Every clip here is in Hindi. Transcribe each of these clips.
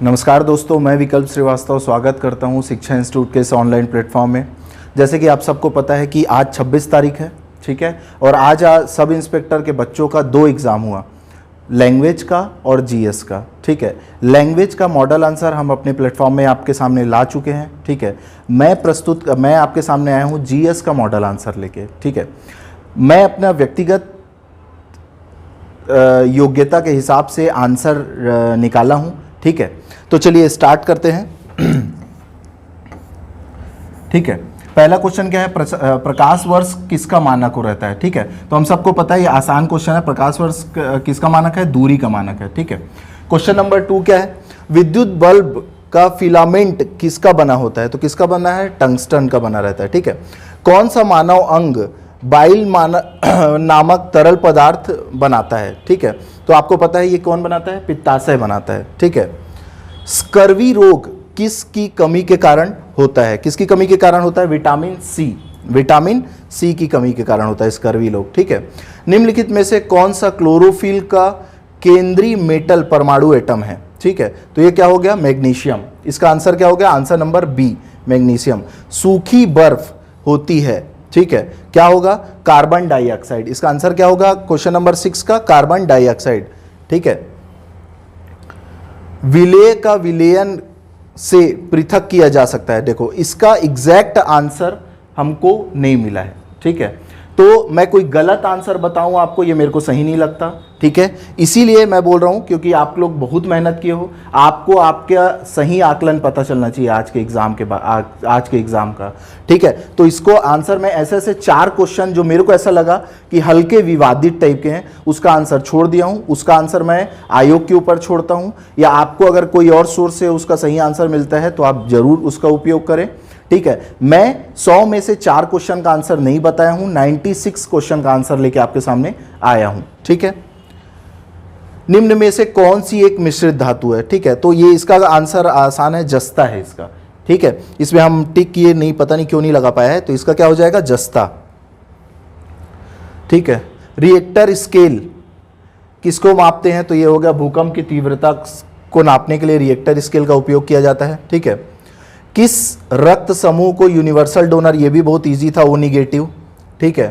नमस्कार दोस्तों, मैं विकल्प श्रीवास्तव स्वागत करता हूं शिक्षा इंस्टीट्यूट के इस ऑनलाइन प्लेटफॉर्म में। जैसे कि आप सबको पता है कि आज 26 तारीख है, ठीक है, और आज सब इंस्पेक्टर के बच्चों का 2 एग्ज़ाम हुआ, लैंग्वेज का और जीएस का, ठीक है। लैंग्वेज का मॉडल आंसर हम अपने प्लेटफॉर्म में आपके सामने ला चुके हैं, ठीक है। मैं आपके सामने आया हूँ जीएस का मॉडल आंसर लेके, ठीक है। मैं अपना व्यक्तिगत योग्यता के हिसाब से आंसर निकाला हूँ, ठीक है। तो चलिए स्टार्ट करते हैं। ठीक है, पहला क्वेश्चन क्या है, प्रकाश वर्ष किसका मानक हो रहता है, ठीक है। तो हम सबको पता है ये आसान क्वेश्चन है, प्रकाश वर्ष किसका मानक है, दूरी का मानक है, ठीक है। क्वेश्चन नंबर 2 क्या है, विद्युत बल्ब का फिलामेंट किसका बना होता है, तो किसका बना है, टंगस्टन का बना रहता है, ठीक है। कौन सा मानव अंग बाइल नामक तरल पदार्थ बनाता है, ठीक है। तो आपको पता है ये कौन बनाता है, पित्ताशय बनाता है, ठीक है। स्कर्वी रोग किसकी कमी के कारण होता है, किसकी कमी के कारण होता है, विटामिन सी की कमी के कारण होता है स्कर्वी रोग, ठीक है। निम्नलिखित में से कौन सा क्लोरोफिल का केंद्रीय मेटल परमाणु एटम है, ठीक है। तो ये क्या हो गया, मैग्नीशियम। इसका आंसर क्या हो गया, आंसर नंबर बी, मैग्नीशियम। सूखी बर्फ होती है, ठीक है, क्या होगा, कार्बन डाइऑक्साइड। इसका आंसर क्या होगा, क्वेश्चन नंबर 6 का, कार्बन डाइऑक्साइड, ठीक है। विलेय का विलयन से पृथक किया जा सकता है, देखो इसका एग्जैक्ट आंसर हमको नहीं मिला है, ठीक है। तो मैं कोई गलत आंसर बताऊं आपको, ये मेरे को सही नहीं लगता, ठीक है। इसीलिए मैं बोल रहा हूं क्योंकि आप लोग बहुत मेहनत किए हो, आपको आपका सही आकलन पता चलना चाहिए आज के एग्जाम के बाद, आज के एग्जाम का, ठीक है। तो इसको आंसर में ऐसे 4 क्वेश्चन जो मेरे को ऐसा लगा कि हल्के विवादित टाइप के हैं, उसका आंसर छोड़ दिया हूं। उसका आंसर मैं आयोग के ऊपर छोड़ता हूं, या आपको अगर कोई और सोर्स से उसका सही आंसर मिलता है तो आप जरूर उसका उपयोग करें, ठीक है। मैं 100 में से 4 क्वेश्चन का आंसर नहीं बताया हूं, 96 क्वेश्चन का आंसर लेके आपके सामने आया हूं, ठीक है। निम्न में से कौन सी एक मिश्रित धातु है, ठीक है। तो ये इसका आंसर आसान है, जस्ता है इसका, ठीक है। इसमें हम टिक किए नहीं, पता नहीं क्यों नहीं लगा पाया है, तो इसका क्या हो जाएगा, जस्ता, ठीक है। रिएक्टर स्केल किसको मापते हैं, तो ये हो गया भूकंप की तीव्रता को नापने के लिए रिएक्टर स्केल का उपयोग किया जाता है, ठीक है। किस रक्त समूह को यूनिवर्सल डोनर, ये भी बहुत इजी था, ओ निगेटिव, ठीक है।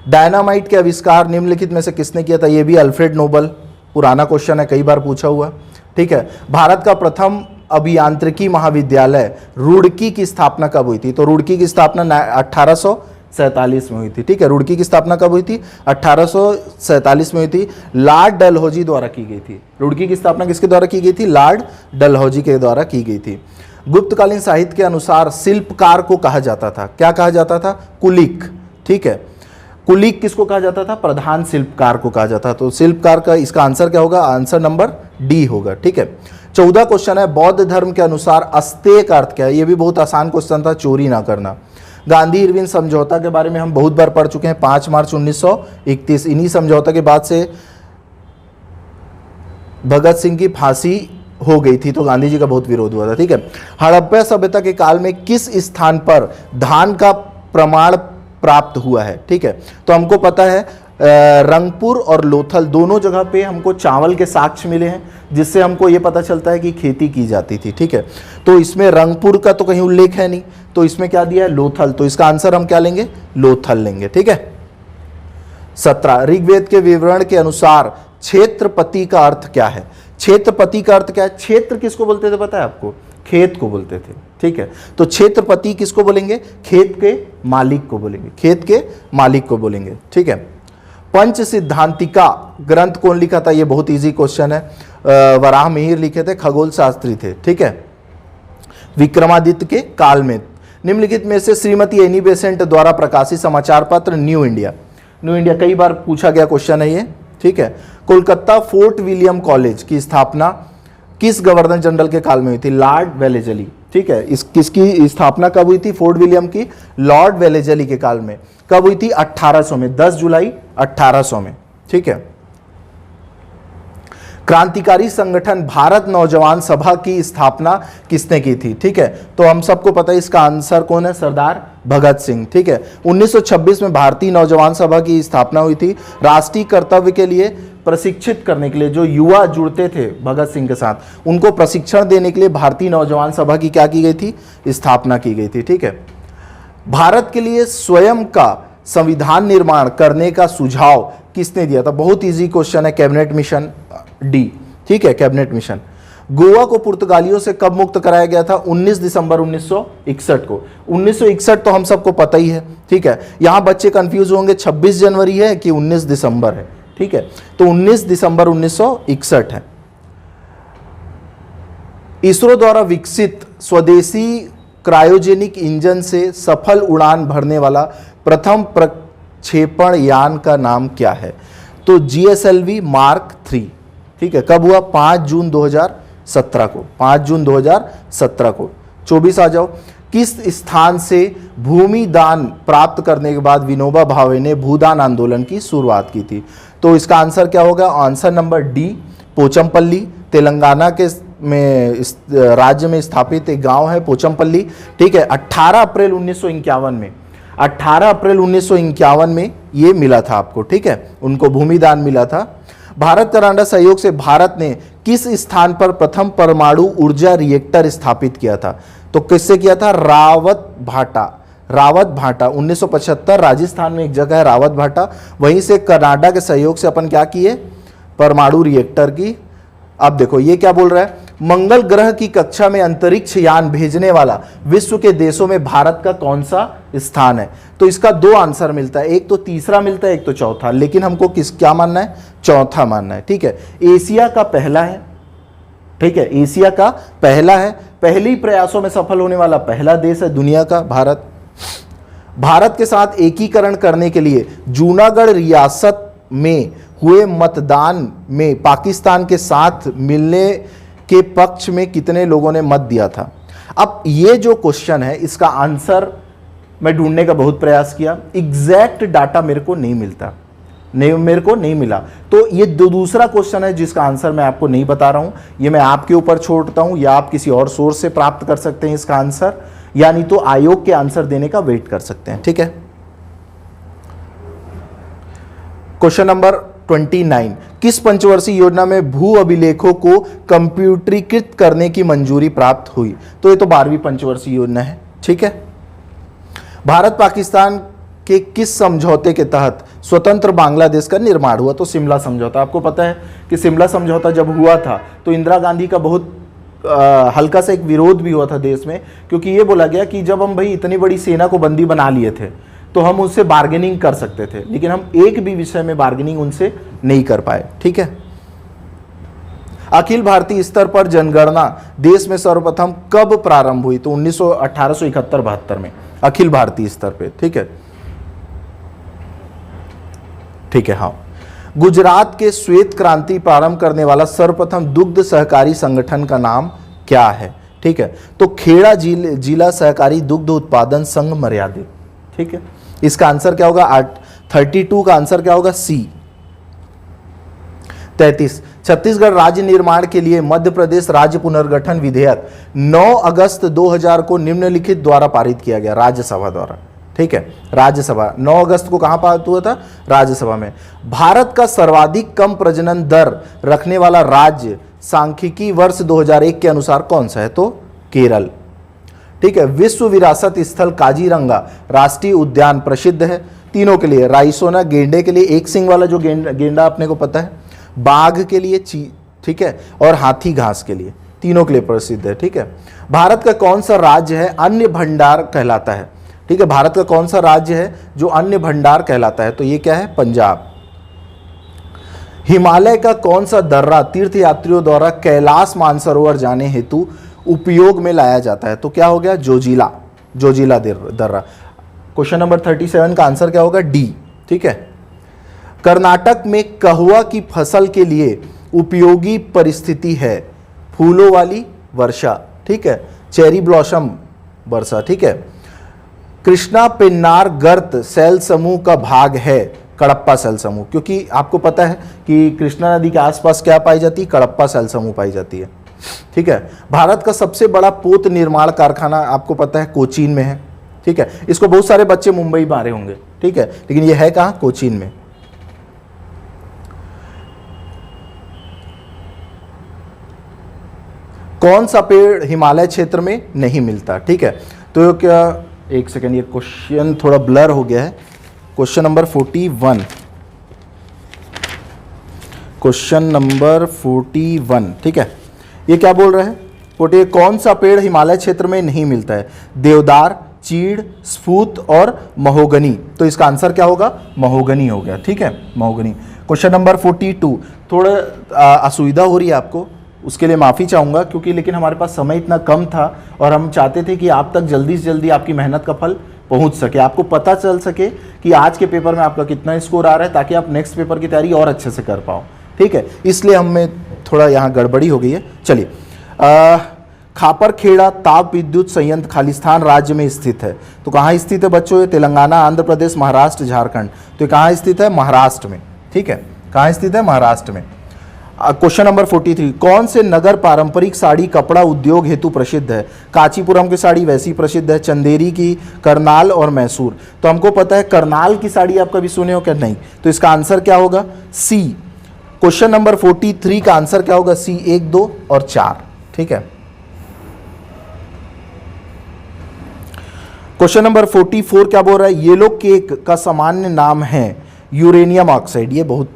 डायनामाइट के आविष्कार निम्नलिखित में से किसने किया था, ये भी अल्फ्रेड नोबल, पुराना क्वेश्चन है, कई बार पूछा हुआ, ठीक है। भारत का प्रथम अभियांत्रिकी महाविद्यालय रुड़की की स्थापना कब हुई थी, तो रुड़की की स्थापना 1847 में हुई थी, ठीक है। रुड़की की स्थापना कब हुई थी, 1847 में हुई थी, लॉर्ड डलहौजी द्वारा की गई थी। रुड़की की स्थापना किसके द्वारा की गई थी, लॉर्ड डलहौजी के द्वारा की गई थी। गुप्तकालीन साहित्य के अनुसार शिल्पकार को कहा जाता था, क्या कहा जाता था, कुलिक, ठीक है। कुलिक किसको कहा जाता था, प्रधान शिल्पकार को कहा जाता था। तो शिल्पकार का इसका आंसर क्या होगा, आंसर नंबर डी होगा, ठीक है। 14 क्वेश्चन है, बौद्ध धर्म के अनुसार अस्तेय का अर्थ क्या है, ये भी बहुत आसान क्वेश्चन था, चोरी ना करना। गांधी इरविन समझौता के बारे में हम बहुत बार पढ़ चुके हैं, 5 मार्च 1931, इन्हीं समझौता के बाद से भगत सिंह की फांसी हो गई थी, तो गांधी जी का बहुत विरोध हुआ था, ठीक है। हड़प्पा सभ्यता के काल में किस स्थान पर धान का प्रमाण प्राप्त हुआ है, ठीक है। तो हमको पता है रंगपुर और लोथल दोनों जगह पे हमको चावल के साक्ष्य मिले हैं, जिससे हमको ये पता चलता है कि खेती की जाती थी, ठीक है। तो इसमें रंगपुर का तो कहीं उल्लेख है नहीं, तो इसमें क्या दिया है, लोथल, तो इसका आंसर हम क्या लेंगे, लोथल लेंगे, ठीक है। 17 ऋग्वेद के विवरण के अनुसार क्षेत्रपति का अर्थ क्या है, क्षेत्रपति का अर्थ क्या है, क्षेत्र किसको बोलते थे पता है आपको, खेत को बोलते थे, ठीक है। तो क्षेत्रपति किसको बोलेंगे, खेत के मालिक को बोलेंगे, खेत के मालिक को बोलेंगे, ठीक है। पंच सिद्धांतिका ग्रंथ कौन लिखा था, ये बहुत इजी क्वेश्चन है, वराह मिहिर लिखे थे, खगोल शास्त्री थे, ठीक है, विक्रमादित्य के काल में। निम्नलिखित में से श्रीमती एनी बेसेंट द्वारा प्रकाशित समाचार पत्र न्यू इंडिया कई बार पूछा गया क्वेश्चन है ये, ठीक है। कोलकाता फोर्ट विलियम कॉलेज की स्थापना किस गवर्नर जनरल के काल में हुई थी, लॉर्ड वेलेजली, ठीक है। किसकी स्थापना कब हुई थी, फोर्ट विलियम की, लॉर्ड वेलेजली के काल में। कब हुई थी, 1800 में, 10 जुलाई 1800 में, ठीक है। क्रांतिकारी संगठन भारत नौजवान सभा की स्थापना किसने की थी, ठीक है। तो हम सबको पता है इसका आंसर कौन है, सरदार भगत सिंह, ठीक है। 1926 में भारतीय नौजवान सभा की स्थापना हुई थी। राष्ट्रीय कर्तव्य के लिए प्रशिक्षित करने के लिए, जो युवा जुड़ते थे भगत सिंह के साथ, उनको प्रशिक्षण देने के लिए भारतीय नौजवान सभा की क्या की गई थी, स्थापना की गई थी। ठीक है। भारत के लिए स्वयं का संविधान निर्माण करने का सुझाव किसने दिया था? बहुत इजी क्वेश्चन है, कैबिनेट मिशन, डी। ठीक है, कैबिनेट मिशन। गोवा को पुर्तगालियों से कब मुक्त कराया गया था? 19 दिसंबर 1961 को। 1961 तो हम सबको पता ही है। ठीक है, यहां बच्चे कंफ्यूज होंगे 26 जनवरी है कि 19 दिसंबर है। ठीक है, तो 19 दिसंबर 1961 है। इसरो द्वारा विकसित स्वदेशी क्रायोजेनिक इंजन से सफल उड़ान भरने वाला प्रथम प्रक्षेपण यान का नाम क्या है? तो GSLV मार्क 3। ठीक है, कब हुआ? 5 जून 2017 को। 5 जून 2017 को। 24 आ जाओ। किस स्थान से भूमि दान प्राप्त करने के बाद विनोबा भावे ने भूदान आंदोलन की शुरुआत की थी? तो इसका आंसर क्या होगा? Answer number D, Pochampally. Telangana के राज्य में स्थापित एक गांव है पोचमपल्ली। ठीक है, 18 अप्रैल 1951 में, 18 अप्रैल 1951 में ये मिला था आपको। ठीक है, उनको भूमि दान मिला था। भारत कनाडा सहयोग से भारत ने किस स्थान पर प्रथम परमाणु ऊर्जा रिएक्टर स्थापित किया था? तो किससे किया था? रावत भाटा। रावत भाटा 1975 राजस्थान में एक जगह है रावत भाटा, वहीं से कनाडा के सहयोग से अपन क्या किए? परमाणु रिएक्टर की। अब देखो ये क्या बोल रहा है, मंगल ग्रह की कक्षा में अंतरिक्ष यान भेजने वाला विश्व के देशों में भारत का कौन सा स्थान है? तो इसका दो आंसर मिलता है, एक तो तीसरा मिलता है, एक तो चौथा, लेकिन हमको क्या मानना है? चौथा मानना है। ठीक है, एशिया का पहला है। ठीक है, एशिया का पहला है, पहले ही प्रयासों में सफल होने वाला पहला देश है दुनिया का भारत। भारत के साथ एकीकरण करने के लिए जूनागढ़ रियासत में हुए मतदान में पाकिस्तान के साथ मिलने के पक्ष में कितने लोगों ने मत दिया था? अब ये जो क्वेश्चन है इसका आंसर मैं ढूंढने का बहुत प्रयास किया, एग्जैक्ट डाटा मेरे को नहीं मिला। तो ये दूसरा क्वेश्चन है जिसका आंसर मैं आपको नहीं बता रहा हूं, ये मैं आपके ऊपर छोड़ता हूं, या आप किसी और सोर्स से प्राप्त कर सकते हैं इसका आंसर, यानी तो आयोग के आंसर देने का वेट कर सकते हैं। ठीक है, क्वेश्चन नंबर 29, किस पंचवर्षीय योजना में भू अभिलेखों को कंप्यूटरीकृत करने की मंजूरी प्राप्त हुई? तो ये तो 12वीं पंचवर्षीय योजना है। ठीक है, भारत पाकिस्तान के किस समझौते के तहत स्वतंत्र बांग्लादेश का निर्माण हुआ? तो शिमला समझौता। आपको पता है कि शिमला समझौता जब हुआ था तो इंदिरा गांधी का बहुत हल्का सा एक विरोध भी हुआ था देश में, क्योंकि ये बोला गया कि जब हम भाई इतनी बड़ी सेना को बंदी बना लिए थे तो हम उससे बार्गेनिंग कर सकते थे, लेकिन हम एक भी विषय में बार्गेनिंग उनसे नहीं कर पाए। ठीक है, अखिल भारतीय स्तर पर जनगणना देश में सर्वप्रथम कब प्रारंभ हुई? तो 1871-72 में अखिल भारतीय स्तर पे। ठीक है, ठीक है, हाँ। गुजरात के श्वेत क्रांति प्रारंभ करने वाला सर्वप्रथम दुग्ध सहकारी संगठन का नाम क्या है? ठीक है, तो खेड़ा जिला सहकारी दुग्ध उत्पादन संघ मर्यादित। ठीक है, इसका आंसर क्या होगा? 32 का आंसर क्या होगा? सी। 33, छत्तीसगढ़ राज्य निर्माण के लिए मध्य प्रदेश राज्य पुनर्गठन विधेयक 9 अगस्त 2000 को निम्नलिखित द्वारा पारित किया गया, राज्यसभा द्वारा। ठीक है, राज्यसभा 9 अगस्त को कहां पारित हुआ था? राज्यसभा में। भारत का सर्वाधिक कम प्रजनन दर रखने वाला राज्य सांख्यिकी वर्ष 2001 के अनुसार कौन सा है? तो केरल। ठीक है, विश्व विरासत स्थल काजीरंगा राष्ट्रीय उद्यान प्रसिद्ध है तीनों के लिए, राइसोना गेंडे के लिए, एक सिंग वाला जो गेंडा अपने को पता है, बाघ के लिए, ठीक है, और हाथी घास के लिए, तीनों के लिए प्रसिद्ध है। ठीक है, भारत का कौन सा राज्य है अन्न भंडार कहलाता है? ठीक है, भारत का कौन सा राज्य है जो अन्न भंडार कहलाता है? तो ये क्या है? पंजाब। हिमालय का कौन सा दर्रा तीर्थयात्रियों द्वारा कैलाश मानसरोवर जाने हेतु उपयोग में लाया जाता है? तो क्या हो गया? जोजिला दर्रा। क्वेश्चन नंबर 37 का आंसर क्या होगा? डी। ठीक है, कर्नाटक में कहवा की फसल के लिए उपयोगी परिस्थिति है फूलों वाली वर्षा। ठीक है, चेरी ब्लॉसम वर्षा। ठीक है, कृष्णा पेन्नार गर्त सेल समूह का भाग है कडप्पा सेल समूह, क्योंकि आपको पता है कि कृष्णा नदी के आसपास क्या पाई जाती है? कडप्पा सेल समूह पाई जाती है। ठीक है, भारत का सबसे बड़ा पोत निर्माण कारखाना आपको पता है कोचीन में है। ठीक है, इसको बहुत सारे बच्चे मुंबई मारे होंगे। ठीक है, लेकिन यह है कहां? कोचीन में। कौन सा पेड़ हिमालय क्षेत्र में नहीं मिलता, ठीक है। तो क्या, एक सेकेंड, ये क्वेश्चन थोड़ा ब्लर हो गया है। क्वेश्चन नंबर 41, क्वेश्चन नंबर 41, ठीक है। ये क्या बोल रहा है, 41, कौन सा पेड़ हिमालय क्षेत्र में नहीं मिलता है? देवदार, चीड़, स्फूत और महोगनी। तो इसका आंसर क्या होगा? महोगनी हो गया, ठीक है, महोगनी। क्वेश्चन नंबर 42, थोड़ा असुविधा हो रही है आपको, उसके लिए माफ़ी चाहूँगा, क्योंकि लेकिन हमारे पास समय इतना कम था और हम चाहते थे कि आप तक जल्दी से जल्दी आपकी मेहनत का फल पहुँच सके, आपको पता चल सके कि आज के पेपर में आपका कितना स्कोर आ रहा है, ताकि आप नेक्स्ट पेपर की तैयारी और अच्छे से कर पाओ, ठीक है। इसलिए हमें थोड़ा यहाँ गड़बड़ी हो गई है। चलिए, खापरखेड़ा ताप विद्युत संयंत्र खालिस्तान राज्य में स्थित है। तो कहाँ स्थित है बच्चों? ये तेलंगाना, आंध्र प्रदेश, महाराष्ट्र, झारखंड। तो ये कहाँ स्थित है? महाराष्ट्र में, ठीक है। कहाँ स्थित है? महाराष्ट्र में। क्वेश्चन नंबर 43, कौन से नगर पारंपरिक साड़ी कपड़ा उद्योग हेतु प्रसिद्ध है? कांचीपुरम की साड़ी वैसी प्रसिद्ध है, चंदेरी की, करनाल और मैसूर। तो हमको पता है करनाल की साड़ी आप कभी सुने हो क्या? नहीं। तो इसका आंसर क्या होगा? सी। क्वेश्चन नंबर 43 का आंसर क्या होगा? सी, 1, 2 और 4, ठीक है। क्वेश्चन नंबर 44 क्या बोल रहा है? येलो केक का सामान्य नाम है यूरेनियम ऑक्साइड। ये बहुत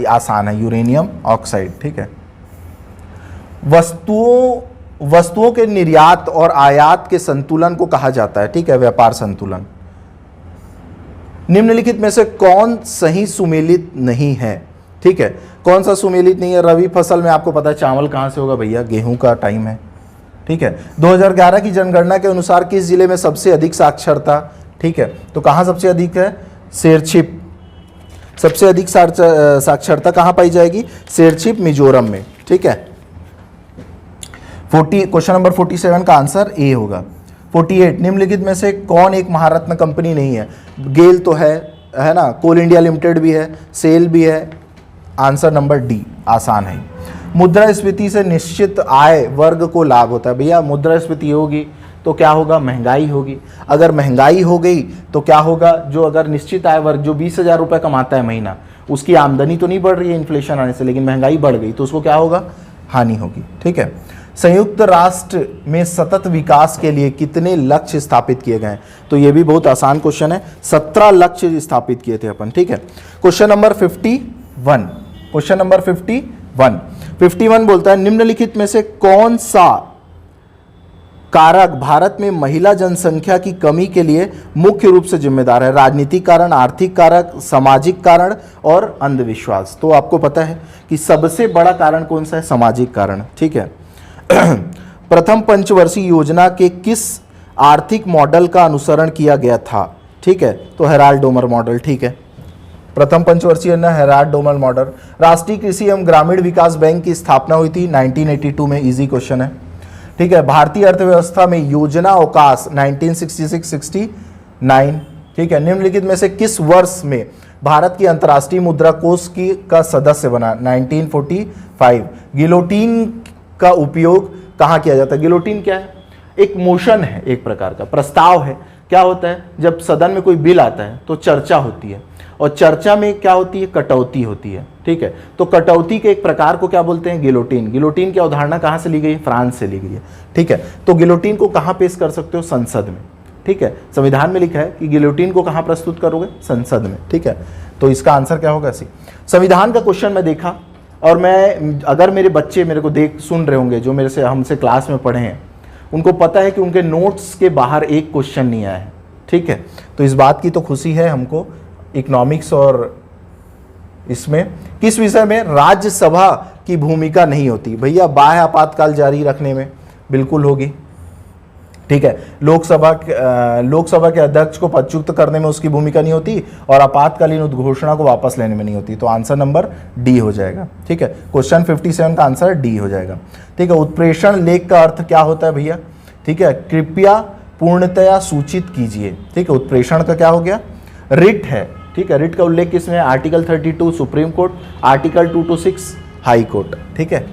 आसान है, यूरेनियम ऑक्साइड, ठीक है। वस्तुओं के निर्यात और आयात के संतुलन को कहा जाता है, ठीक है, व्यापार संतुलन। निम्नलिखित में से कौन सही सुमेलित नहीं है? ठीक है, कौन सा सुमेलित नहीं है? रबी फसल में आपको पता है चावल कहाँ से होगा भैया? गेहूं का टाइम है, ठीक है। 2011 की जनगणना के अनुसार किस जिले में सबसे अधिक साक्षरता? ठीक है, तो कहाँ सबसे अधिक है? शेरछिप। सबसे अधिक साक्षरता कहाँ पाई जाएगी? शेरछिप, मिजोरम में, ठीक है। क्वेश्चन नंबर 47 का आंसर ए होगा। 48, निम्नलिखित में से कौन एक महारत्न कंपनी नहीं है? गेल तो है ना, कोल इंडिया लिमिटेड भी है, सेल भी है। आंसर नंबर डी, आसान है। मुद्रास्फीति से निश्चित आय वर्ग को लाभ होता है। भैया मुद्रास्फीति होगी तो क्या होगा? महंगाई होगी। अगर महंगाई हो गई तो क्या होगा? जो अगर निश्चित आय वर्ग जो 20,000 रुपये कमाता है महीना, उसकी आमदनी तो नहीं बढ़ रही है इन्फ्लेशन आने से, लेकिन महंगाई बढ़ गई तो उसको क्या होगा? हानि होगी, ठीक है। संयुक्त राष्ट्र में सतत विकास के लिए कितने लक्ष्य स्थापित किए गए? तो ये भी बहुत आसान क्वेश्चन है। 17 लक्ष्य स्थापित किए थे अपन, ठीक है। क्वेश्चन नंबर 51, क्वेश्चन नंबर 51 बोलता है निम्नलिखित में से कौन सा कारक भारत में महिला जनसंख्या की कमी के लिए मुख्य रूप से जिम्मेदार है? राजनीतिक कारण, आर्थिक कारक, सामाजिक कारण और अंधविश्वास। तो आपको पता है कि सबसे बड़ा कारण कौन सा है? सामाजिक कारण, ठीक है। प्रथम पंचवर्षीय योजना के किस आर्थिक मॉडल का अनुसरण किया गया था? ठीक है, तो हेराल्ड डोमर मॉडल, ठीक है। प्रथम पंचवर्षीय योजना हेराल्ड डोमर मॉडल। राष्ट्रीय कृषि एवं ग्रामीण विकास बैंक की स्थापना हुई थी 1982 में, इजी क्वेश्चन है, ठीक है। भारतीय अर्थव्यवस्था में योजना अवकाश 1966-69, ठीक है। निम्नलिखित में से किस वर्ष में भारत की अंतर्राष्ट्रीय मुद्रा कोष की का सदस्य बना? 1945। गिलोटीन का उपयोग कहाँ किया जाता है? गिलोटीन क्या है? एक मोशन है, एक प्रकार का प्रस्ताव है। क्या होता है? जब सदन में कोई बिल आता है तो चर्चा होती है, और चर्चा में क्या होती है? कटौती होती है, ठीक है। तो कटौती के एक प्रकार को क्या बोलते हैं? गिलोटीन। गिलोटीन की अवधारणा कहाँ से ली गई? फ्रांस से ली गई है, ठीक है। तो गिलोटीन को कहाँ पेश कर सकते हो? संसद में, ठीक है। संविधान में लिखा है कि गिलोटीन को कहाँ प्रस्तुत करोगे? संसद में, ठीक है। तो इसका आंसर क्या होगा? सी। संविधान का क्वेश्चन मैं देखा, और मैं अगर मेरे बच्चे मेरे को सुन रहे होंगे जो मेरे से हमसे क्लास में पढ़े हैं, उनको पता है कि उनके नोट्स के बाहर एक क्वेश्चन नहीं आया है, ठीक है। तो इस बात की तो खुशी है हमको। इकोनॉमिक्स और इसमें किस विषय में राज्यसभा की भूमिका नहीं होती? भैया बाह्य आपातकाल जारी रखने में बिल्कुल होगी, ठीक है। लोकसभा के अध्यक्ष को पदच्युत करने में उसकी भूमिका नहीं होती, और आपातकालीन उद्घोषणा को वापस लेने में नहीं होती। तो आंसर नंबर डी हो जाएगा, ठीक है। क्वेश्चन 57 का आंसर डी हो जाएगा, ठीक है। उत्प्रेषण लेख का अर्थ क्या होता है भैया? ठीक है, कृपया पूर्णतया सूचित कीजिए, ठीक है। उत्प्रेषण का क्या हो गया? रिट है, ठीक है। रिट का उल्लेख किसमें? Article 32 supreme court, article 226 high court, ठीक है।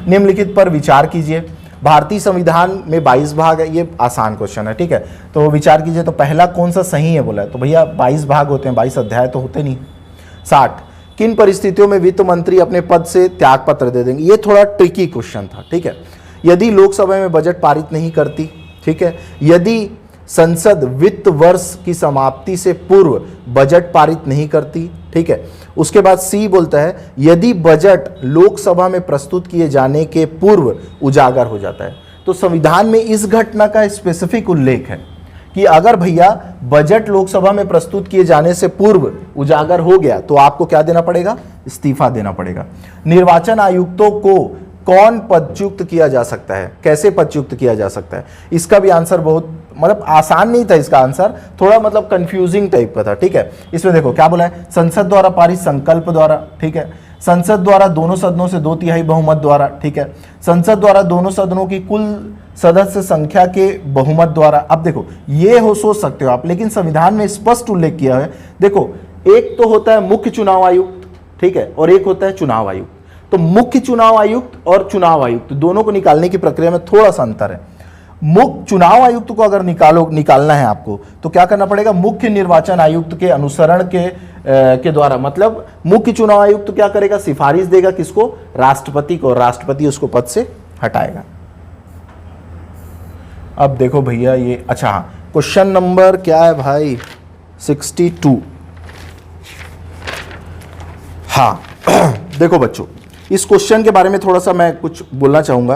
निम्नलिखित पर विचार कीजिए। भारतीय संविधान में 22 भाग है, ये आसान क्वेश्चन है, ठीक है। तो विचार कीजिए, तो पहला कौन सा सही है बोला है? तो भैया 22 भाग होते हैं, 22 अध्याय तो होते नहीं। 60, किन परिस्थितियों में वित्त मंत्री अपने पद से त्याग पत्र दे देंगे? ये थोड़ा ट्रिकी क्वेश्चन था, ठीक है। यदि लोकसभा में बजट पारित नहीं करती, ठीक है, यदि संसद वित्त वर्ष की समाप्ति से पूर्व बजट पारित नहीं करती, ठीक है। उसके बाद सी बोलता है यदि बजट लोकसभा में प्रस्तुत किए जाने के पूर्व उजागर हो जाता है। तो संविधान में इस घटना का स्पेसिफिक उल्लेख है कि अगर भैया बजट लोकसभा में प्रस्तुत किए जाने से पूर्व उजागर हो गया तो आपको क्या देना पड़ेगा, इस्तीफा देना पड़ेगा। निर्वाचन आयुक्तों को कौन पदच्युत किया जा सकता है, कैसे पदच्युत किया जा सकता है, इसका भी आंसर बहुत मतलब आसान नहीं था, इसका आंसर थोड़ा मतलब कंफ्यूजिंग टाइप का था, ठीक है। इसमें देखो क्या बोला है, संसद द्वारा पारित संकल्प द्वारा, ठीक है, संसद द्वारा दोनों सदनों से 2/3 बहुमत द्वारा, ठीक है, संसद द्वारा दोनों सदनों की कुल सदस्य संख्या के बहुमत द्वारा। अब देखो ये हो सोच सकते हो आप, लेकिन संविधान में स्पष्ट उल्लेख किया है। देखो एक तो होता है मुख्य चुनाव आयुक्त, ठीक है, और एक होता है चुनाव आयुक्त। तो मुख्य चुनाव आयुक्त और चुनाव आयुक्त दोनों को निकालने की प्रक्रिया में थोड़ा सा अंतर है। मुख्य चुनाव आयुक्त को अगर निकालना है आपको तो क्या करना पड़ेगा, मुख्य निर्वाचन आयुक्त के अनुसरण के द्वारा, मतलब मुख्य चुनाव आयुक्त क्या करेगा, सिफारिश देगा किसको, राष्ट्रपति को, राष्ट्रपति उसको पद से हटाएगा। अब देखो भैया ये, अच्छा हाँ, क्वेश्चन नंबर क्या है भाई, 62। हाँ देखो बच्चों, इस क्वेश्चन के बारे में थोड़ा सा मैं कुछ बोलना चाहूंगा।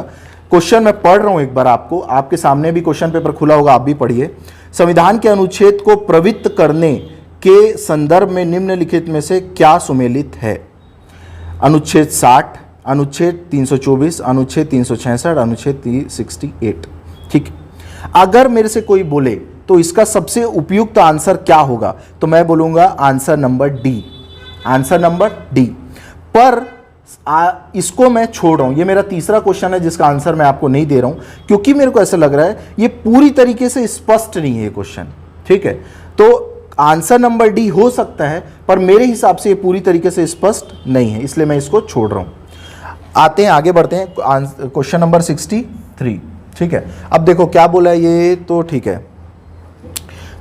क्वेश्चन मैं पढ़ रहा हूं एक बार, आपके सामने भी क्वेश्चन पेपर खुला होगा, आप भी पढ़िए। संविधान के अनुच्छेद को प्रवृत्त करने के संदर्भ में निम्नलिखित में से क्या सुमेलित है। अनुच्छेद 60, अनुच्छेद 324, अनुच्छेद 366, अनुच्छेद 368, ठीक। अगर मेरे से कोई बोले तो इसका सबसे उपयुक्त आंसर क्या होगा, तो मैं बोलूंगा answer number D, answer number D. पर इसको मैं छोड़ रहा हूं, ये मेरा तीसरा क्वेश्चन है जिसका आंसर मैं आपको नहीं दे रहा हूं, क्योंकि मेरे को ऐसा लग रहा है ये पूरी तरीके से स्पष्ट नहीं है क्वेश्चन, ठीक है। तो आंसर नंबर डी हो सकता है, पर मेरे हिसाब से ये पूरी तरीके से स्पष्ट नहीं है, इसलिए मैं इसको छोड़ रहा हूं। आते हैं, आगे बढ़ते हैं, क्वेश्चन नंबर 63, ठीक है। अब देखो क्या बोला है ये, तो ठीक है।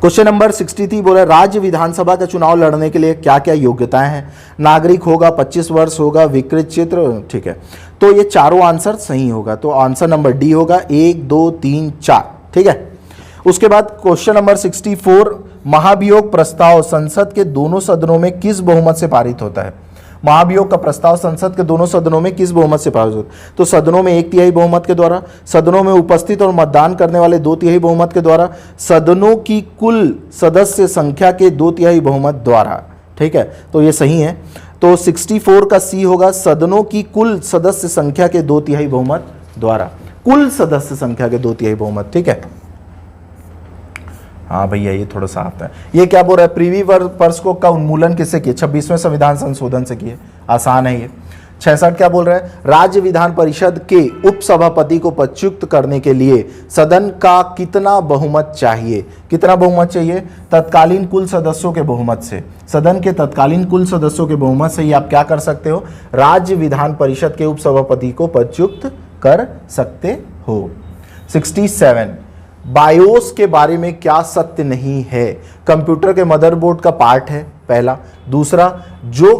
क्वेश्चन नंबर 63 बोला राज्य विधानसभा का चुनाव लड़ने के लिए क्या क्या योग्यताएं हैं। नागरिक होगा, 25 वर्ष होगा, विकृत चित्र, ठीक है। तो ये चारों आंसर सही होगा, तो आंसर नंबर डी होगा, 1 2 3 4, ठीक है। उसके बाद क्वेश्चन नंबर 64, महाभियोग प्रस्ताव संसद के दोनों सदनों में किस बहुमत से पारित होता है। महाभियोग का प्रस्ताव संसद के दोनों सदनों में किस बहुमत से पारित होता है, तो सदनों में 1/3 बहुमत के द्वारा, सदनों में उपस्थित और मतदान करने वाले 2/3 बहुमत के द्वारा, सदनों की कुल सदस्य संख्या के 2/3 बहुमत द्वारा, ठीक है। तो ये सही है, तो 64 का सी होगा, सदनों की कुल सदस्य संख्या के 2/3 बहुमत द्वारा, कुल सदस्य संख्या के 2/3 बहुमत, ठीक है। हाँ भैया ये थोड़ा सा आता है। ये क्या बोल रहा है, प्रीवी पर्स का उन्मूलन किससे किए, 26वें संविधान संशोधन से किए, आसान है ये। 66 क्या बोल रहा है, राज्य विधान परिषद के उपसभापति को पदच्युत करने के लिए सदन का कितना बहुमत चाहिए, कितना बहुमत चाहिए, तत्कालीन कुल सदस्यों के बहुमत से, सदन के तत्कालीन कुल सदस्यों के बहुमत से ही आप क्या कर सकते हो, राज्य विधान परिषद के उपसभापति को पदच्युत कर सकते हो। 67, बायोस के बारे में क्या सत्य नहीं है। कंप्यूटर के मदरबोर्ड का पार्ट है पहला, दूसरा जो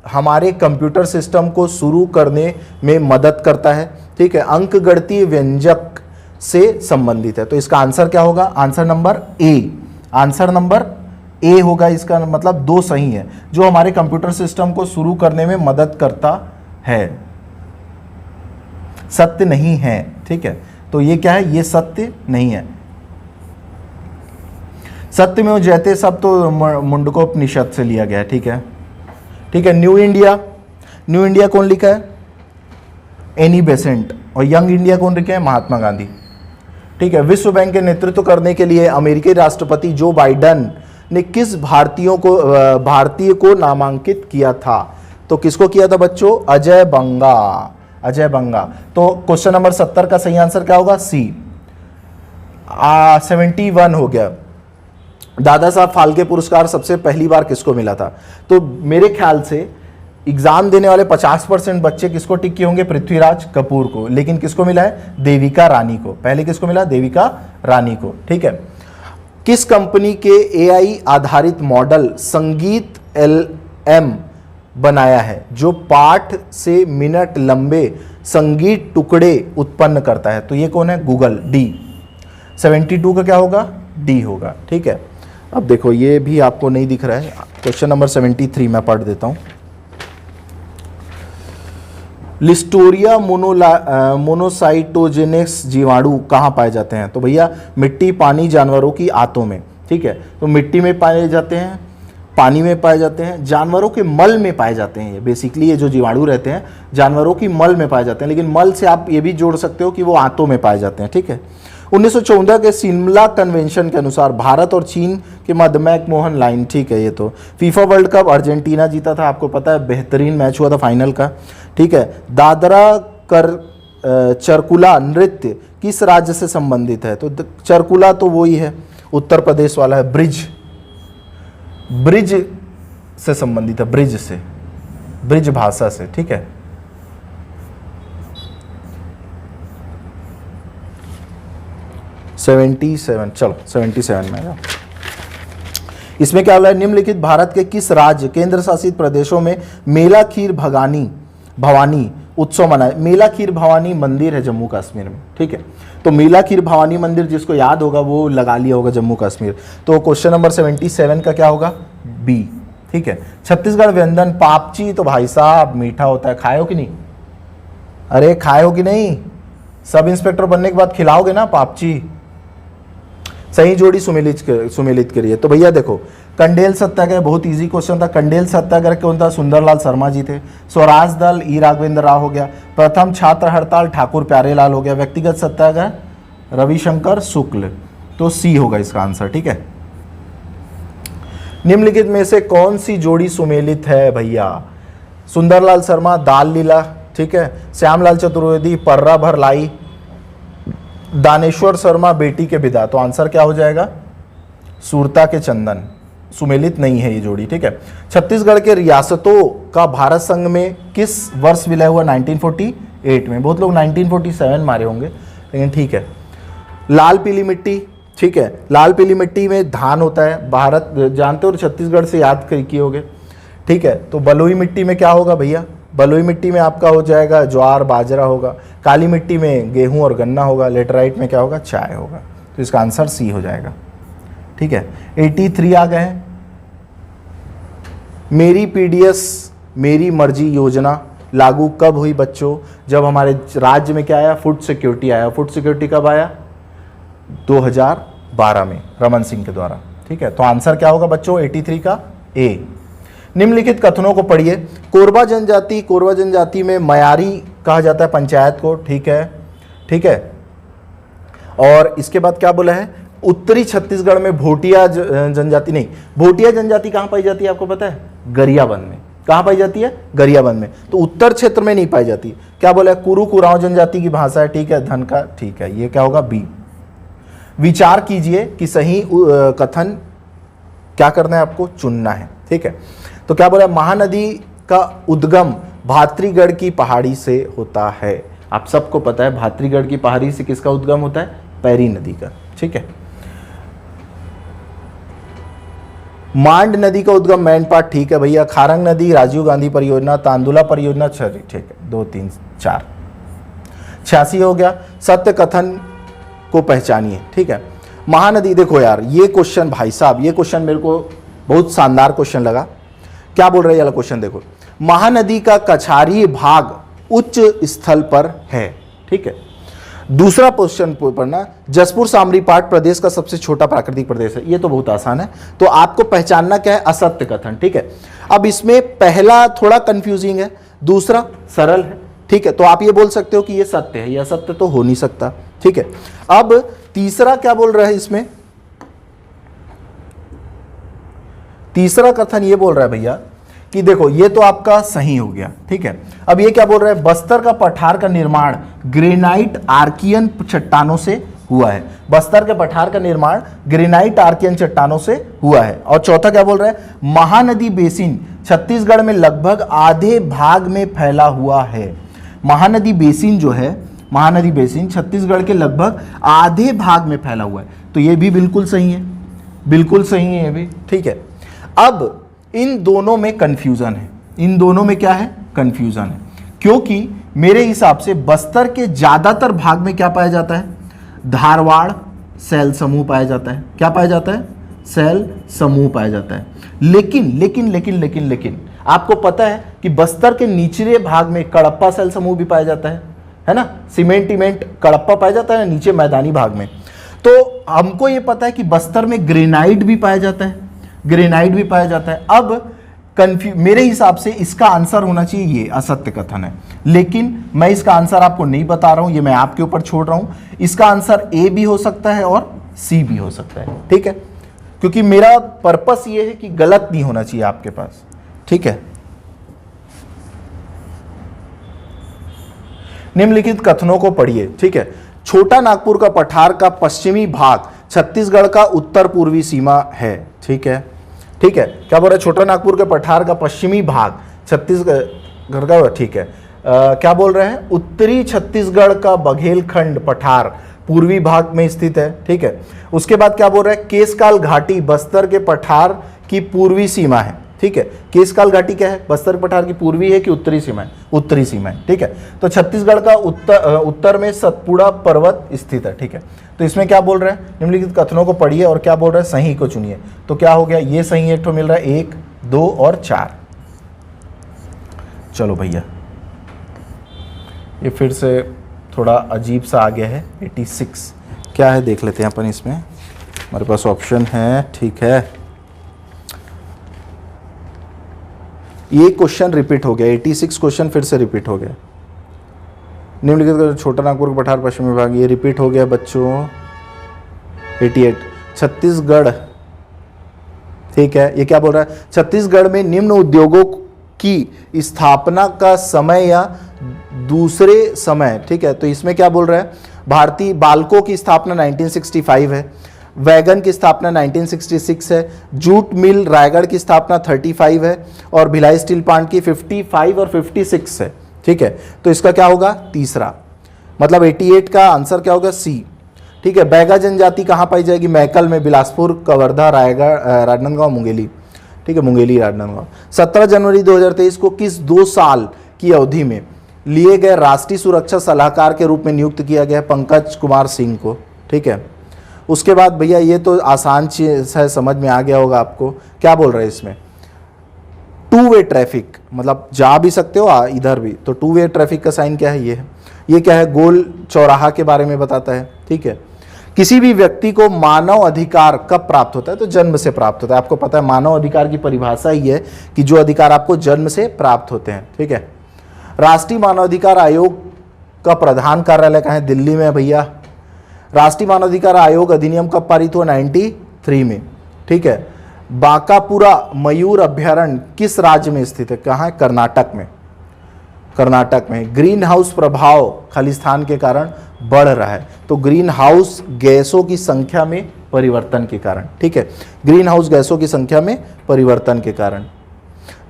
हमारे कंप्यूटर सिस्टम को शुरू करने में मदद करता है, ठीक है, अंकगणितीय व्यंजक से संबंधित है। तो इसका आंसर क्या होगा, answer number A, answer number A होगा। इसका मतलब 2 सही है, जो हमारे कंप्यूटर सिस्टम को शुरू करने में मदद करता है, सत्य नहीं है, ठीक है। तो ये क्या है, ये सत्य नहीं है। सत्य में जयते सब तो मुंडकोपनिषद से लिया गया है, ठीक है, ठीक है। न्यू इंडिया, न्यू इंडिया कौन लिखा है, एनी बेसेंट, और यंग इंडिया कौन लिखा है, महात्मा गांधी, ठीक है। विश्व बैंक के नेतृत्व करने के लिए अमेरिकी राष्ट्रपति जो बाइडेन ने किस भारतीय को नामांकित किया था, तो किसको किया था बच्चों, अजय बंगा, अजय बंगा। तो क्वेश्चन नंबर 70 का सही आंसर क्या होगा, सी। 71 हो गया, दादा साहब फाल्के पुरस्कार सबसे पहली बार किसको मिला था, तो मेरे ख्याल से एग्जाम देने वाले 50% बच्चे किसको टिक किए होंगे, पृथ्वीराज कपूर को, लेकिन किसको मिला है, देविका रानी को, पहले किसको मिला, देविका रानी को, ठीक है। किस कंपनी के AI आधारित मॉडल संगीत LM बनाया है जो पाठ से मिनट लंबे संगीत टुकड़े उत्पन्न करता है? तो ये कौन है? गूगल। डी। 72 का क्या होगा? डी होगा। ठीक है, अब देखो ये भी आपको नहीं दिख रहा है, क्वेश्चन नंबर 73 मैं पढ़ देता हूं। लिस्टोरिया मोनोसाइटोजेनिक्स जीवाणु कहाँ पाए जाते हैं? तो भैया मिट्टी, पानी, जानवरों की आंतों में। ठीक है, तो मिट्टी में पाए जाते हैं, पानी में पाए जाते हैं, जानवरों के मल में पाए जाते हैं। ये बेसिकली ये जो जीवाणु रहते हैं जानवरों की मल में पाए जाते हैं, लेकिन मल से आप ये भी जोड़ सकते हो कि वो आंतों में पाए जाते हैं। ठीक है, 1914 के शिमला कन्वेंशन के अनुसार भारत और चीन के मध्य मैकमोहन लाइन। ठीक है, ये तो फीफा वर्ल्ड कप अर्जेंटीना जीता था, आपको पता है, बेहतरीन मैच हुआ था फाइनल का। ठीक है, दादरा कर चरकुला नृत्य किस राज्य से संबंधित है? तो चरकुला तो वही है, उत्तर प्रदेश वाला है। ब्रिज, ब्रिज से संबंधित है, ब्रिज से, ब्रिज भाषा से। ठीक है, चलो 77 में आ। इसमें क्या बोला है? निम्नलिखित भारत के किस राज्य केंद्र शासित प्रदेशों में मेला खीर भवानी उत्सव मनाए? मेला खीर भवानी मंदिर है जम्मू कश्मीर में। ठीक है, तो मेला खीर भवानी मंदिर जिसको याद होगा वो लगा लिया होगा जम्मू कश्मीर। तो क्वेश्चन नंबर 77 का क्या होगा? बी। ठीक है, छत्तीसगढ़ व्यंजन पापची तो भाई साहब मीठा होता है, खाए हो कि नहीं? अरे खाए हो कि नहीं? सब इंस्पेक्टर बनने के बाद खिलाओगे ना पापची? सही जोड़ी सुमेलित करिए। तो भैया देखो, कंडेल सत्याग्रह बहुत इजी क्वेश्चन था। कंडेल सत्याग्रह कौन था? सुंदरलाल शर्मा जी थे। स्वराज दल ई राघवेंद्र राव हो गया। प्रथम छात्र हड़ताल ठाकुर प्यारेलाल हो गया। व्यक्तिगत सत्याग्रह रविशंकर शुक्ल। तो सी होगा इसका आंसर। ठीक है, निम्नलिखित में से कौन सी जोड़ी सुमेलित है भैया? सुंदरलाल शर्मा दाल लीला। ठीक है, श्यामलाल चतुर्वेदी पर्रा भर लाई, दानेश्वर शर्मा बेटी के विदा। तो आंसर क्या हो जाएगा? सूरता के चंदन। सुमेलित नहीं है ये जोड़ी। ठीक है, छत्तीसगढ़ के रियासतों का भारत संघ में किस वर्ष विलय हुआ? 1948 में। बहुत लोग 1947 मारे होंगे, लेकिन ठीक है। लाल पीली मिट्टी। ठीक है, लाल पीली मिट्टी में धान होता है, भारत जानते हो, छत्तीसगढ़ से याद किए होगे। ठीक है, तो बलुई मिट्टी में क्या होगा भैया? बलुई मिट्टी में आपका हो जाएगा ज्वार बाजरा होगा। काली मिट्टी में गेहूं और गन्ना होगा। लेटराइट में क्या होगा? चाय होगा। तो इसका आंसर सी हो जाएगा। ठीक है, 83 आ गए हैं। मेरी पीडीएस मेरी मर्जी योजना लागू कब हुई बच्चों? जब हमारे राज्य में क्या आया? फूड सिक्योरिटी आया। फूड सिक्योरिटी कब आया? 2012 में रमन सिंह के द्वारा। ठीक है, तो आंसर क्या होगा बच्चों? 83 का ए। निम्नलिखित कथनों को पढ़िए। कोरबा जनजाति में मयारी कहा जाता है पंचायत को। ठीक है, ठीक है, और इसके बाद क्या बोला है? उत्तरी छत्तीसगढ़ में भोटिया जनजाति नहीं, भोटिया जनजाति कहाँ पाई जाती है आपको पता है? गरियाबंद में। कहाँ पाई जाती है? गरियाबंद में। तो उत्तर क्षेत्र में नहीं पाई जाती। क्या बोला है? कुरु कुराव जनजाति की भाषा है। ठीक है, धन का। ठीक है, ये क्या होगा? बी। विचार कीजिए कि सही कथन क्या करना है आपको? चुनना है। ठीक है, तो क्या बोला? महानदी का उद्गम भातृगढ़ की पहाड़ी से होता है। आप सबको पता है भातृगढ़ की पहाड़ी से किसका उद्गम होता है? पैरी नदी का। ठीक है, मांड नदी का उद्गम मैनपाट। ठीक है भैया, खारंग नदी राजीव गांधी परियोजना, तांदुला परियोजना। ठीक है, 2 3 4 86 हो गया। सत्य कथन को पहचानिए। ठीक है, महानदी। देखो यार ये क्वेश्चन भाई साहब, ये क्वेश्चन मेरे को बहुत शानदार क्वेश्चन लगा। क्या बोल रहा है ये क्वेश्चन? देखो, महानदी का कछारी भाग उच्च स्थल पर है। ठीक है, दूसरा क्वेश्चन पढ़ना, जसपुर सामरीपाट प्रदेश का सबसे छोटा प्राकृतिक प्रदेश है। ये तो बहुत आसान है। तो आपको पहचानना क्या है? असत्य कथन। ठीक है, अब इसमें पहला थोड़ा कंफ्यूजिंग है, दूसरा सरल है। ठीक है, तो आप ये बोल सकते हो कि ये सत्य है, ये असत्य तो हो नहीं सकता। ठीक है, अब तीसरा क्या बोल रहा है इसमें? तीसरा कथन ये बोल रहा है भैया कि देखो ये तो आपका सही हो गया। ठीक है, अब ये क्या बोल रहा है? बस्तर का पठार का निर्माण ग्रेनाइट आर्कियन चट्टानों से हुआ है। बस्तर के पठार का निर्माण ग्रेनाइट आर्कियन चट्टानों से हुआ है। और चौथा क्या बोल रहा है? महानदी बेसिन छत्तीसगढ़ में लगभग आधे भाग में फैला हुआ है। महानदी बेसिन जो है, महानदी बेसिन छत्तीसगढ़ के लगभग आधे भाग में फैला हुआ है। तो ये भी बिल्कुल सही है, बिल्कुल सही है ये भी। ठीक है, अब इन दोनों में कंफ्यूजन है। इन दोनों में क्या है, कंफ्यूजन है, क्योंकि मेरे हिसाब से बस्तर के ज्यादातर भाग में क्या पाया जाता है, धारवाड़ सेल समूह पाया जाता है। क्या पाया जाता है, सेल समूह पाया जाता है। लेकिन लेकिन लेकिन लेकिन लेकिन आपको पता है कि बस्तर के निचले भाग में कड़प्पा सेल समूह भी पाया जाता है ना, सीमेंट कड़प्पा पाया जाता है नीचे मैदानी भाग में। तो हमको ये पता है कि बस्तर में ग्रेनाइट भी पाया जाता है, ग्रेनाइट भी पाया जाता है। अब मेरे हिसाब से इसका आंसर होना चाहिए ये, असत्य कथन है, लेकिन मैं इसका आंसर आपको नहीं बता रहा हूं, ये मैं आपके ऊपर छोड़ रहा हूं। इसका आंसर ए भी हो सकता है और सी भी हो सकता है, ठीक है, क्योंकि मेरा पर्पस ये है कि गलत नहीं होना चाहिए आपके पास, ठीक है। निम्नलिखित कथनों को पढ़िए, ठीक है। छोटा नागपुर का पठार का पश्चिमी भाग छत्तीसगढ़ का उत्तर पूर्वी सीमा है, ठीक है, ठीक है। क्या बोल रहा है, छोटा नागपुर के पठार का पश्चिमी भाग छत्तीसगढ़ का, ठीक है। क्या बोल रहे हैं, उत्तरी छत्तीसगढ़ का बघेलखंड पठार पूर्वी भाग में स्थित है, ठीक है। उसके बाद क्या बोल रहा है, केशकाल घाटी बस्तर के पठार की पूर्वी सीमा है, ठीक है। केशकाल घाटी क्या है, बस्तर पठार की पूर्वी है कि उत्तरी सीमा है, उत्तरी सीमा है, ठीक है। तो छत्तीसगढ़ का उत्तर में सतपुड़ा पर्वत स्थित है, ठीक है। तो इसमें क्या बोल रहे हैं, निम्नलिखित कथनों को पढ़िए और क्या बोल रहे हैं, सही को चुनिए। तो क्या हो गया, ये सही एक तो मिल रहा है, 1, 2 और 4। चलो भैया, ये फिर से थोड़ा अजीब सा आ गया है। 86 क्या है देख लेते हैं अपन, इसमें हमारे पास ऑप्शन है, ठीक है। ये क्वेश्चन रिपीट हो गया, 86 क्वेश्चन फिर से रिपीट हो गया। निम्नलिखित छोटा नागपुर का पठार पश्चिमी भाग, ये रिपीट हो गया बच्चों। 88 छत्तीसगढ़, ठीक है। ये क्या बोल रहा है, छत्तीसगढ़ में निम्न उद्योगों की स्थापना का समय या दूसरे समय, ठीक है। तो इसमें क्या बोल रहा है, भारतीय बाल्को की स्थापना 1965 है, वैगन की स्थापना 1966 है, जूट मिल रायगढ़ की स्थापना 35 है और भिलाई स्टील प्लांट की 55 और 56 है, ठीक है। तो इसका क्या होगा, तीसरा, मतलब 88 का आंसर क्या होगा, सी, ठीक है। बैगा जनजाति कहाँ पाई जाएगी, मैकल में, बिलासपुर, कवर्धा, रायगढ़, राजनांदगांव, मुंगेली, ठीक है, मुंगेली, राजनांदगांव। 17 जनवरी 2023 को किस 2 साल की अवधि में लिए गए राष्ट्रीय सुरक्षा सलाहकार के रूप में नियुक्त किया गया, पंकज कुमार सिंह को, ठीक है। उसके बाद भैया ये तो आसान चीज है, समझ में आ गया होगा आपको। क्या बोल रहे हैं इसमें, 2 वे ट्रैफिक, मतलब जा भी सकते हो इधर भी, तो 2 वे ट्रैफिक का साइन क्या है, ये है। ये क्या है, गोल चौराहा के बारे में बताता है, ठीक है। किसी भी व्यक्ति को मानव अधिकार कब प्राप्त होता है, तो जन्म से प्राप्त होता है। आपको पता है मानव अधिकार की परिभाषा ही है कि जो अधिकार आपको जन्म से प्राप्त होते हैं, ठीक है। राष्ट्रीय मानवाधिकार आयोग का प्रधान कार्यालय कहाँ है, दिल्ली में भैया। राष्ट्रीय मानवाधिकार आयोग अधिनियम कब पारित हुआ, 93 में, ठीक है। बांकापुरा मयूर अभ्यारण्य किस राज्य में स्थित है, कहाँ है, कर्नाटक में, कर्नाटक में। ग्रीन हाउस प्रभाव खालिस्तान के कारण बढ़ रहा है, तो ग्रीन हाउस गैसों की संख्या में परिवर्तन के कारण, ठीक है, ग्रीन हाउस गैसों की संख्या में परिवर्तन के कारण।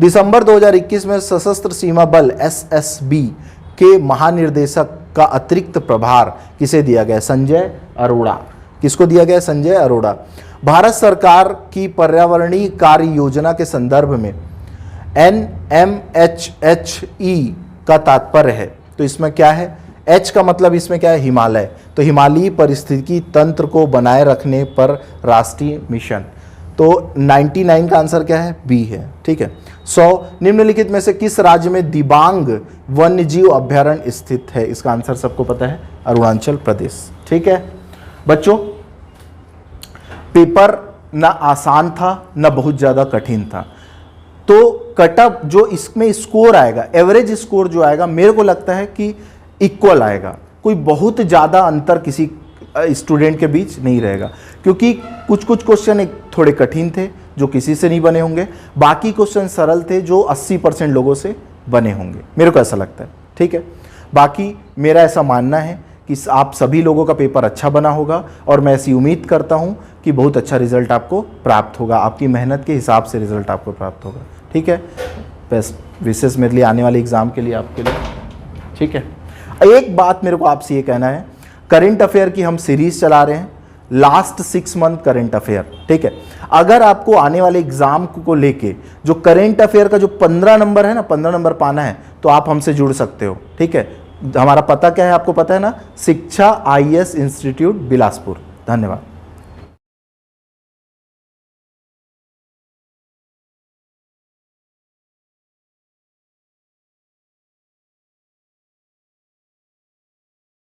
दिसंबर 2021 में सशस्त्र सीमा बल SSB के महानिर्देशक का अतिरिक्त प्रभार किसे दिया गया, संजय अरोड़ा। किसको दिया गया, संजय अरोड़ा। भारत सरकार की पर्यावरणीय कार्य योजना के संदर्भ में NMHHE का तात्पर्य है, तो इसमें क्या है, H का मतलब इसमें क्या है, हिमालय, तो हिमालयी पारिस्थितिकी तंत्र को बनाए रखने पर राष्ट्रीय मिशन। तो 99 का आंसर क्या है, बी है, ठीक है। 100 निम्नलिखित में से किस राज्य में दिबांग वन्यजीव अभ्यारण्य स्थित है, इसका आंसर सबको पता है, अरुणाचल प्रदेश, ठीक है। बच्चों पेपर ना आसान था ना बहुत ज़्यादा कठिन था, तो कटअप जो इसमें स्कोर आएगा, एवरेज स्कोर जो आएगा, मेरे को लगता है कि इक्वल आएगा, कोई बहुत ज़्यादा अंतर किसी स्टूडेंट के बीच नहीं रहेगा, क्योंकि कुछ कुछ क्वेश्चन थोड़े कठिन थे जो किसी से नहीं बने होंगे, बाकी क्वेश्चन सरल थे जो 80% लोगों से बने होंगे, मेरे को ऐसा लगता है, ठीक है। बाकी मेरा ऐसा मानना है कि आप सभी लोगों का पेपर अच्छा बना होगा और मैं ऐसी उम्मीद करता हूँ कि बहुत अच्छा रिजल्ट आपको प्राप्त होगा, आपकी मेहनत के हिसाब से रिजल्ट आपको प्राप्त होगा, ठीक है। बेस्ट विशेष मेरे लिए आने वाले एग्ज़ाम के लिए आपके लिए, ठीक है। एक बात मेरे को आपसे ये कहना है, करंट अफेयर की हम सीरीज चला रहे हैं, लास्ट 6 मंथ करंट अफेयर, ठीक है। अगर आपको आने वाले एग्जाम को लेके जो करेंट अफेयर का जो 15 नंबर है ना, 15 नंबर पाना है, तो आप हमसे जुड़ सकते हो। ठीक है, हमारा पता क्या है आपको पता है ना, शिक्षा IAS इंस्टीट्यूट बिलासपुर। धन्यवाद।